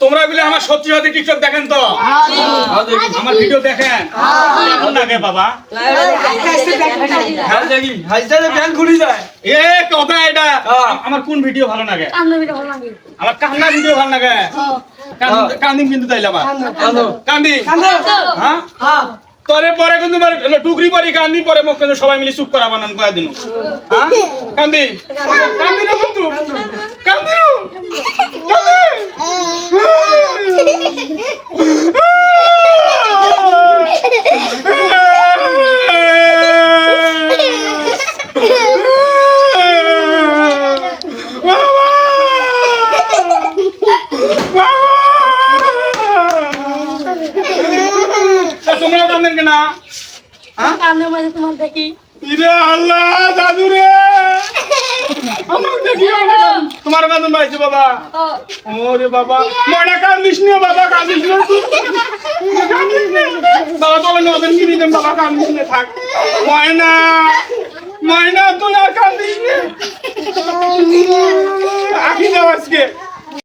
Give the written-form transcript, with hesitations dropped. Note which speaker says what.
Speaker 1: তোমরা বলে আমার সত্যি সত্যি টিকটক দেখেন তো? আমার ভিডিও দেখেন? কেমন লাগে বাবা? এ কথা এটা আমার কোন ভিডিও ভালো লাগে? আমার কান্না ভিডিও ভালো লাগে। কান্দিম কিন্তু তাইলে আবার কান্দি হ্যাঁ তোরে পরে কিন্তু টুকরি পরে কান্দি পরে মুখ কিন্তু সবাই মিলে চুপ করা বানান কয়া দিন হ্যাঁ কান্দি কান্দি না কিন্তু কান্দি তোমরা কান্দেন কেনা তোমার কান্দন পাইছে বাবা ওরে বাবা ময়না কান্দিস নি বাবা কান্দিস না বাবা তোলে নবেন কিনে দেন বাবা কান্দিস না থাক ময়না ময়না তুই আর কান্দিস না